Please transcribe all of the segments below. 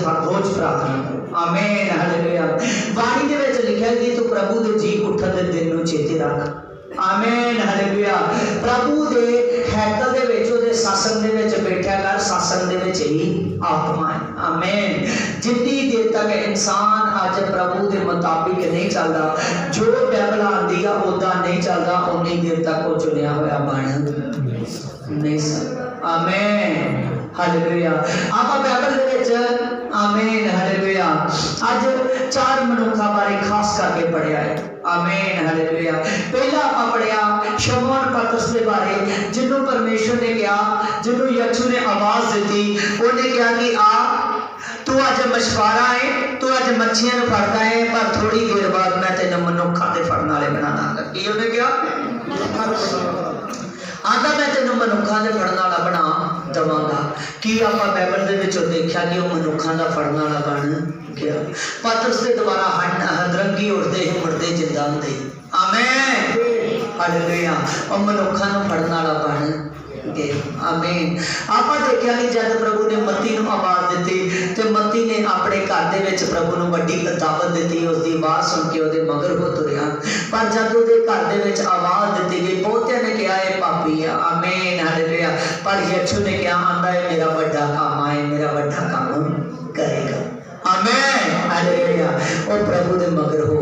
रोज प्रार्थना करो। आमीन हालेलुया। बाणी दे विच लिखिया कि तू प्रभु दे जी उठण दे दिन नूं चेते रख। आमीन हालेलुया। प्रभु दे हैकल दे विच ओदे शासन दे विच बैठा कर, शासन दे विच ही आत्मा है। आमीन। जितनी देर तक इंसान आज प्रभु दे मुताबिक नहीं चलता, जो बाइबल आंदी आ उदा नहीं चलता, उन्नी देर तक वो चुनिया होया बन नहीं सकता। आमीन हालेलुया। आप बाइबल दे विच आमीन हालेलुया आज चार मनुखा बारे खास करके पढ़िया है। आमीन हालेलुया। पहला आप पढ़िया शमौन पतरस के बारे, जिन्हों परमेश्वर ने कहा, जिन्हों यीशु ने आवाज दी, उन्हें कहा कि आ तू अज मछुआरा है, तू अज मच्छियां फड़ता है, पर थोड़ी देर बाद मैं तेन मनुखा के फड़न वाले बना दांगा। की उन्हें कहा आंदा मैं तेन मनुखा के फड़न वाला बना दवांगा। कि आप बाइबल दे विचों देखा कि वह मनुखा का फड़न वाला बन गया। पतरस के द्वारा हदरंगी उड़ते ही मुड़ते जिंदा होंदे। आमीन हालेलुया। और मनुखा को फड़न वाला बन गए। आमीन। आप देखा कि जब प्रभु ने मत्ती को आवाज दी तो मत्ती ने अपने घर के प्रभु को वड्डी दावत दी, उसकी आवाज सुन के उसके मगर हो तुरया। पर जब उसके घर के आवाज दी गई, बहुतिया ने कहा है पापी है। आमीन हालेलुया। पर यीशु ने कहा आंदा है मेरा बड़ा काम है, मेरा बड़ा काम करेगा। आमीन हालेलुया। और प्रभु के मगर हो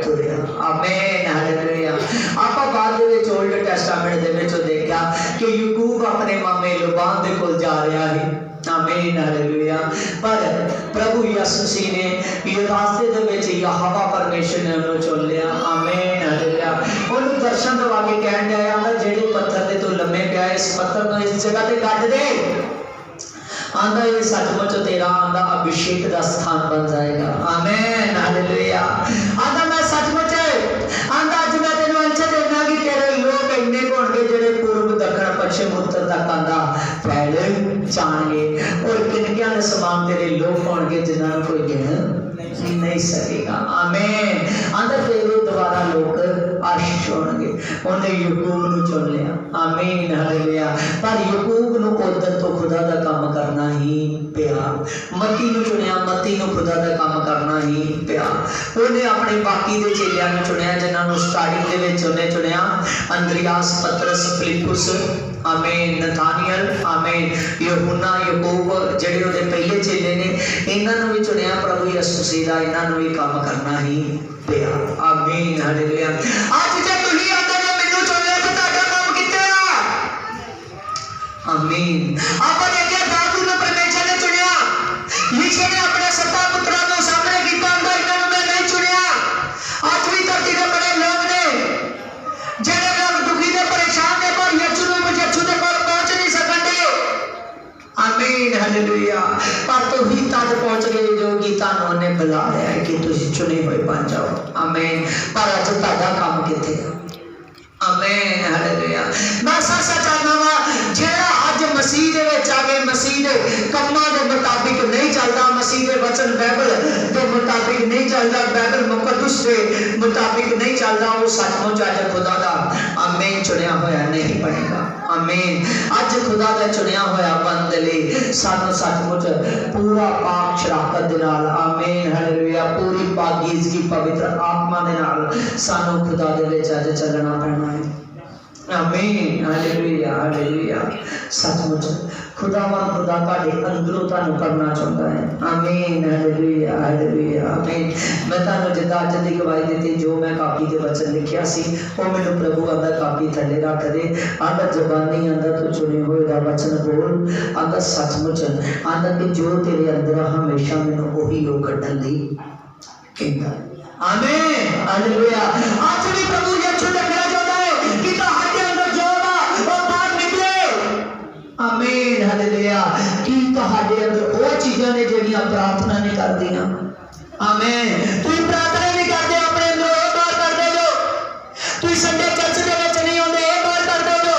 तुरया। आमीन हालेलुया। आप बाद में ओल्ड टेस्टामेंट दे विच देखा कि याकूब अपने मामे लबान दे कोल जा रहा है। आमीन हालेलुया। पर प्रभु यीशु मसीह ने ये रास्ते दे विच यहोवा परमेश्वर ने उन्हें चुन लिया। आमीन हालेलुया। उन्हें दर्शन दवा के कहन दिया आंदा जेड़े पत्थर ते तू लम्मे पिया इस पत्थर को इस जगह ते कट दे। आंदा ये सचमुच तेरा आंदा अभिषेक का स्थान बन जाएगा। आमीन हालेलुया। आंदा मैं सचमुच आंदा अज मैं तेन अंश देना कि तेरे लोग इन्ने होंगे जेडे पूर्व दक्षिण पश्चिम उत्तर तक आंदा फैल जाएंगे, और किनकियां दे समान तेरे लोग होंगे जिन्हां कोई गिन नहीं सकेगा। आमीन। आंदा तेरे द्वारा लोग आशीष होंगे। उन्हें याकूब नूं चुन लिया। आमीन हालेलुया। पर याकूब नूं उधर तो खुदा दा काम करना ही पिया। मत्ती नूं चुनिया, मत्ती नूं खुदा दा काम करना ही पिया। उन्हें अपने बाकी दे चेलियां नूं चुनिया, जिन्हां नूं स्टार्टिंग दे विच उन्हें चुनिया अंद्रियास, पतरस, फिलिप्पुस, आमीन, नथानियल, आमीन, यूहन्ना, याकूब जेडे उहदे पहले चेले ने, इन्हां नूं भी चुनिया। प्रभु यीशु मसीह दा इन्हां नूं भी काम करना ही पिया। आमीन हालेलुया। आज जे तुसीं आंदे जो मैनूं चुन लिया ते तुहाडा काम कित्थे आ? आमीन। आपां देखिए दाऊद नूं परमेश्वर ने चुनिया, यीशु ने अपने 7 पुत्रों को सामने कीता, आंदा इन्हां नूं मैं नहीं चुनिया। आज भी धरती दे बड़े लोग ने जेडे लोग दुखी ने परेशान ने, पर यीशु दे कोल पहुंच नहीं सकते। आमीन हालेलुया। पर तुसीं तद पहुंच गए जो कि तुहानूं ने बुलाया है कि तुसीं चुने हुए बन जाओ। आमीन। पर अज तुहाडा काम कित्थे है? आमीन हालेलुया। मैं सच चाहना वा जेड़ा अज मसीह दे विच आ गए, मसीह दे कम्मां दे मुताबिक नहीं चलता, मसीह दे वचन बाइबल दे मुताबिक नहीं चलता, बाइबल मुकद्दस दे मुताबिक नहीं चलता, वो सचमुच अज खुदा दा आमीन चुनिया होया नहीं बनेगा। आमीन। अज खुदा दा चुनिया होया बनन दे लई सानू सचमुच पूरा पाक शराकत दे नाल, आमीन हालेलुया, पूरी पाकीज़गी पवित्र आत्मा दे नाल सानू खुदा दे विच अज चलना पैना है। आमीन हालेलुया हालेलुया। सचमुच खुदावन खुदा तुहाडे अंदरों तुहानू करना चाहता है। आमीन हालेलुया हालेलुया आमीन। मैं तुहानू जिद्दां अज दी गवाही दी, जो मैं कापी दे वचन लिखिया सी वो मैनू प्रभु आंदा कापी थल्ले रख दे। आंदा जबानी आंदा तू चुने होए दा वचन बोल। आंदा सचमुच आंदा कि जो तेरे अंदर हमेशा मैनू ओही ओ कड्डण लई कहंदा। आमीन हालेलुया। आज भी प्रभु यीशु देखना चाहता है कि तुहाडे अंदर जो वा वो बाहर निकले। आमीन हालेलुया। कि तुहाडे अंदर वो चीज़ां ने जिहड़ियां प्रार्थना नहीं करदियां। आमीन। तुसीं प्रार्थना नहीं करदे, अपने अंदर वो बाहर कर दे जो। तुसीं संडे चर्च दे विच नहीं आउंदे, ये बाहर कर दे जो।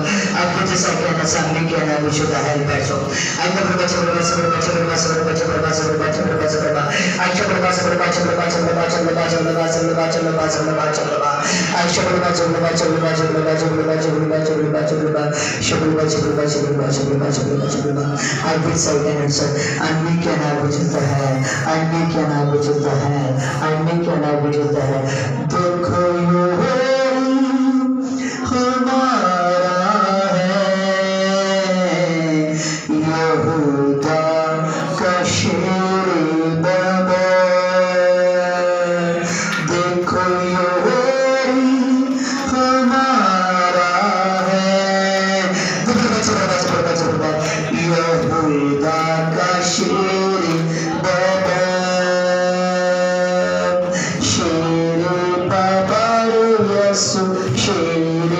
I put this again as I'm making and we should have better. I never got to I will say an answer and we can have which is the hair and we can have which is the hair and we can have which is the hair. देखो हमारा है यहूदा का शेर बाबा देखो हमारा है यहूदा का शेर बाबा शेर बाबा यसु शेर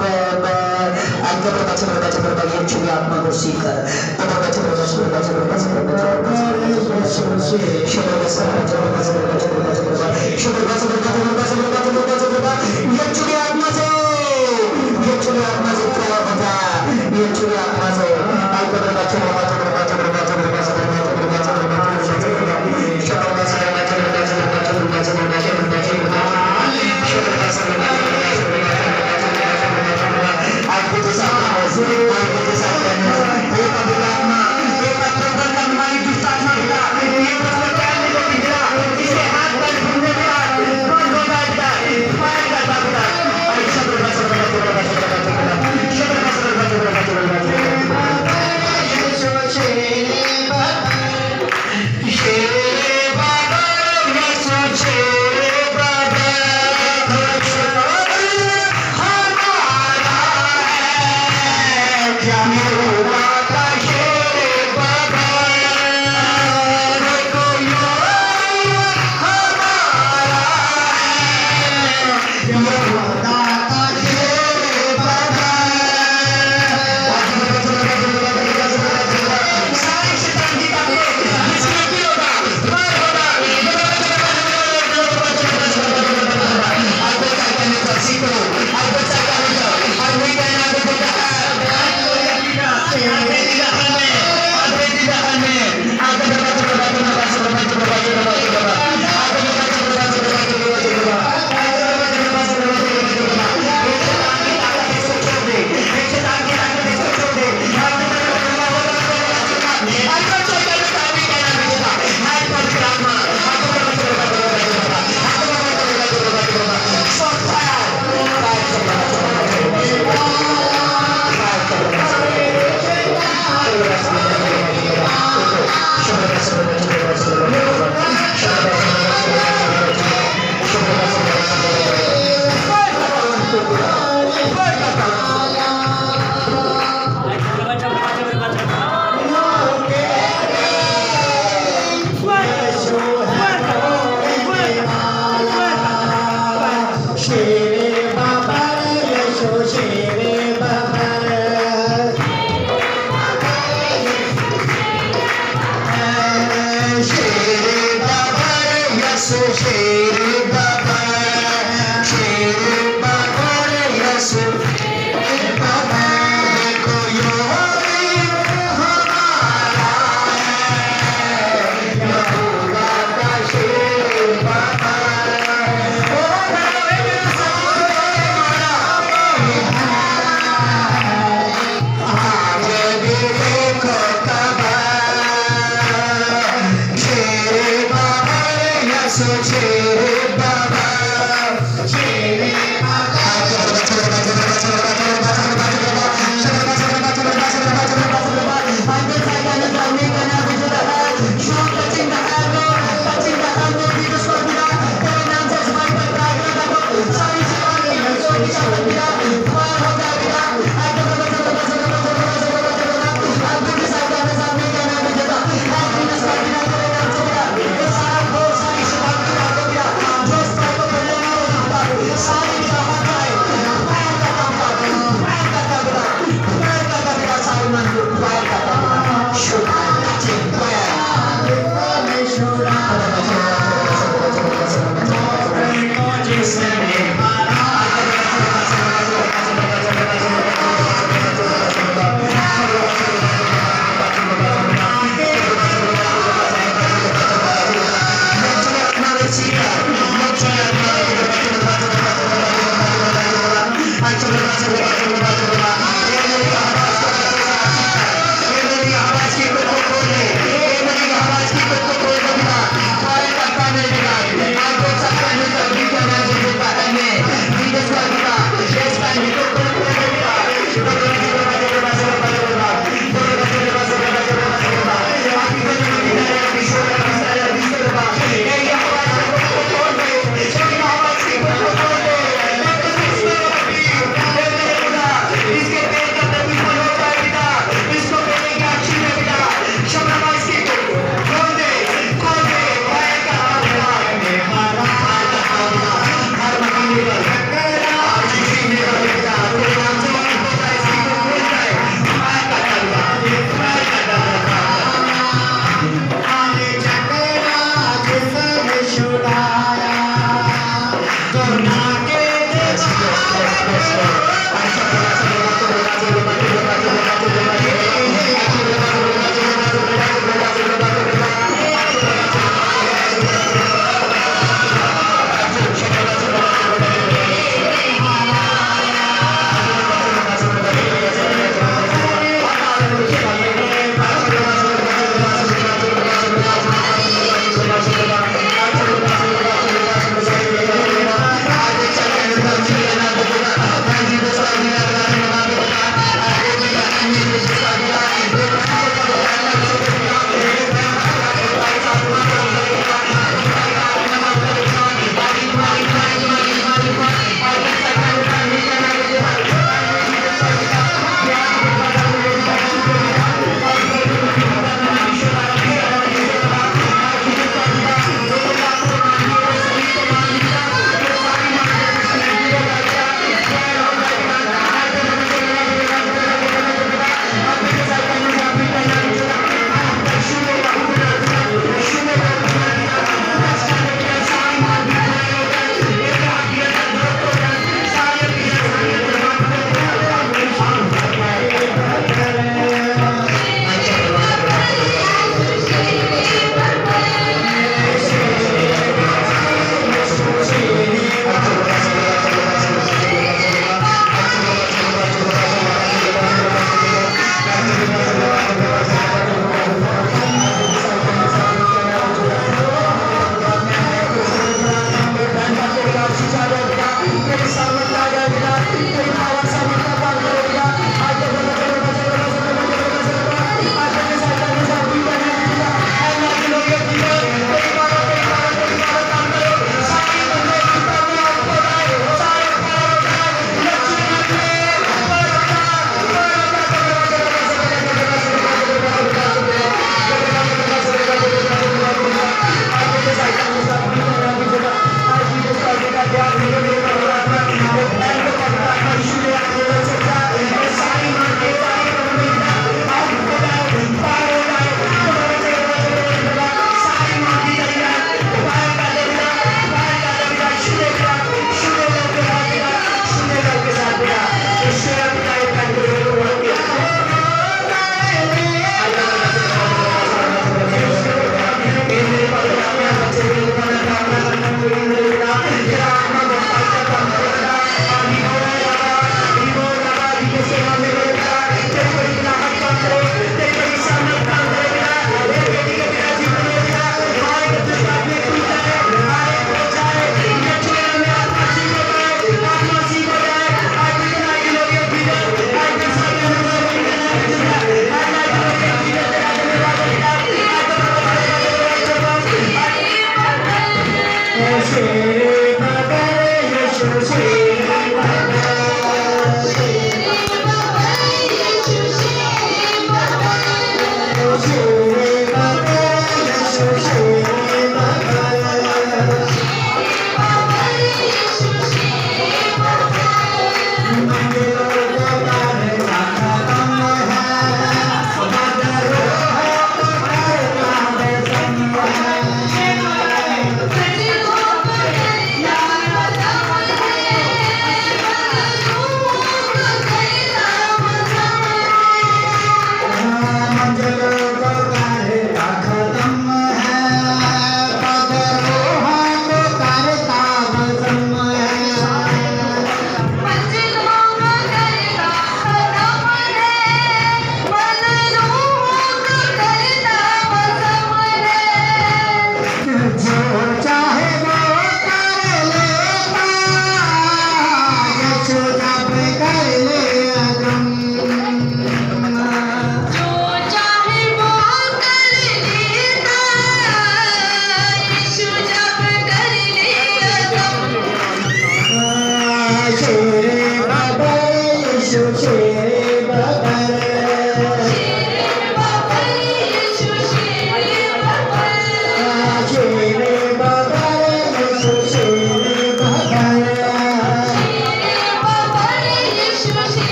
बाबा आगे berbaca yang curi atma bersihkan berbaca yang curi atma se telah baca yang curi atma se agar berbaca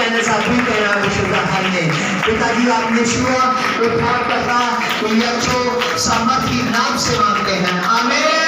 कहने साथी कहना विशुद्ध खाने पिताजी आपने छुआ उठा पकड़ा तो यच्छो सामर्थ्य नाम से मांगते हैं आमीन।